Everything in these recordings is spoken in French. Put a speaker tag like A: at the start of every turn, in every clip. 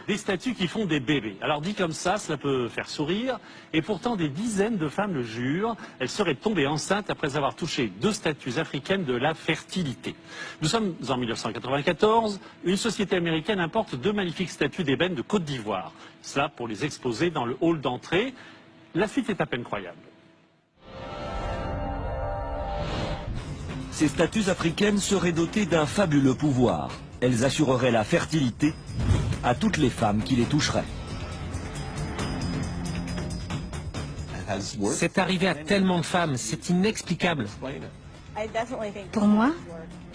A: Des statues qui font des bébés. Alors dit comme ça, cela peut faire sourire. Et pourtant, des dizaines de femmes le jurent. Elles seraient tombées enceintes après avoir touché 2 statues africaines de la fertilité. Nous sommes en 1994. Une société américaine importe 2 magnifiques statues d'ébène de Côte d'Ivoire. Cela pour les exposer dans le hall d'entrée. La suite est à peine croyable.
B: Ces statues africaines seraient dotées d'un fabuleux pouvoir. Elles assureraient la fertilité à toutes les femmes qui les toucheraient.
C: C'est arrivé à tellement de femmes, c'est inexplicable.
D: Pour moi,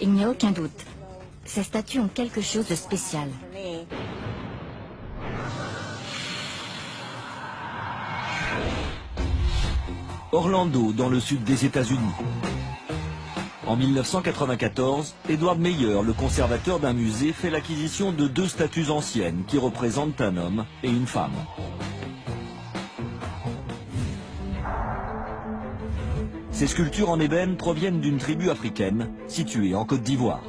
D: il n'y a aucun doute. Ces statues ont quelque chose de spécial.
B: Orlando, dans le sud des États-Unis. En 1994, Edward Meyer, le conservateur d'un musée, fait l'acquisition de 2 statues anciennes qui représentent un homme et une femme. Ces sculptures en ébène proviennent d'une tribu africaine située en Côte d'Ivoire.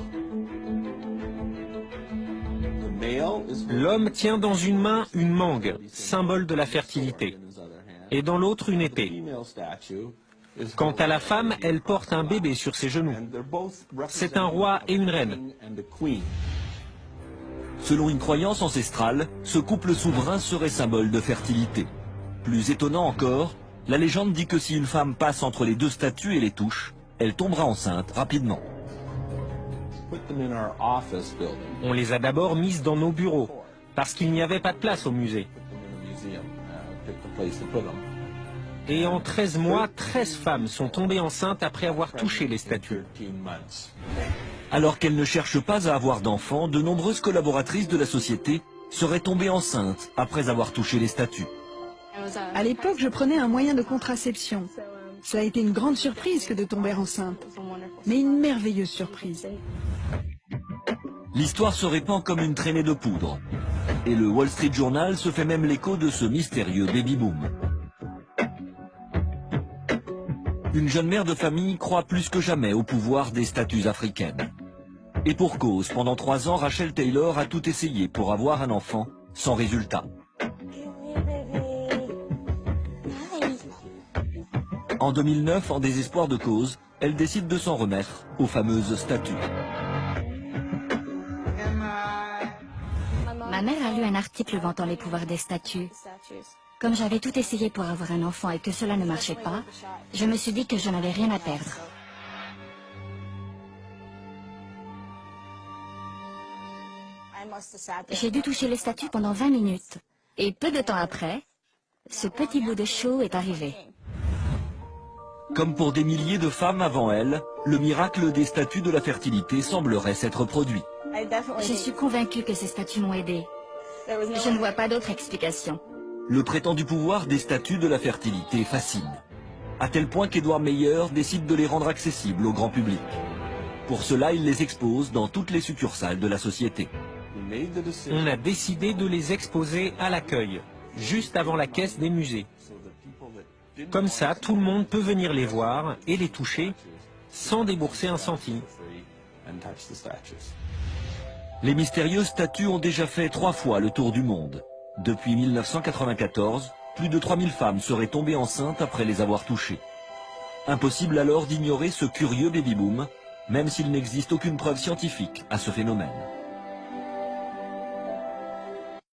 C: L'homme tient dans une main une mangue, symbole de la fertilité, et dans l'autre une épée. Quant à la femme, elle porte un bébé sur ses genoux. C'est un roi et une reine.
B: Selon une croyance ancestrale, ce couple souverain serait symbole de fertilité. Plus étonnant encore, la légende dit que si une femme passe entre les 2 statues et les touche, elle tombera enceinte rapidement.
C: On les a d'abord mises dans nos bureaux, parce qu'il n'y avait pas de place au musée. Et en 13 mois, 13 femmes sont tombées enceintes après avoir touché les statues.
B: Alors qu'elles ne cherchent pas à avoir d'enfants, de nombreuses collaboratrices de la société seraient tombées enceintes après avoir touché les statues.
E: À l'époque, je prenais un moyen de contraception. Cela a été une grande surprise que de tomber enceinte, mais une merveilleuse surprise.
B: L'histoire se répand comme une traînée de poudre. Et le Wall Street Journal se fait même l'écho de ce mystérieux baby-boom. Une jeune mère de famille croit plus que jamais au pouvoir des statues africaines. Et pour cause, pendant 3 ans, Rachel Taylor a tout essayé pour avoir un enfant, sans résultat. En 2009, en désespoir de cause, elle décide de s'en remettre aux fameuses statues.
D: Ma mère a lu un article vantant les pouvoirs des statues. Comme j'avais tout essayé pour avoir un enfant et que cela ne marchait pas, je me suis dit que je n'avais rien à perdre. J'ai dû toucher les statues pendant 20 minutes. Et peu de temps après, ce petit bout de chaux est arrivé.
B: Comme pour des milliers de femmes avant elle, le miracle des statues de la fertilité semblerait s'être produit.
D: Je suis convaincue que ces statues m'ont aidée. Je ne vois pas d'autre explication.
B: Le prétendu pouvoir des statues de la fertilité fascine, à tel point qu'Edward Meyer décide de les rendre accessibles au grand public. Pour cela, il les expose dans toutes les succursales de la société.
C: On a décidé de les exposer à l'accueil, juste avant la caisse des musées. Comme ça, tout le monde peut venir les voir et les toucher sans débourser un centime.
B: Les mystérieuses statues ont déjà fait 3 fois le tour du monde. Depuis 1994, plus de 3000 femmes seraient tombées enceintes après les avoir touchées. Impossible alors d'ignorer ce curieux baby-boom, même s'il n'existe aucune preuve scientifique à ce phénomène.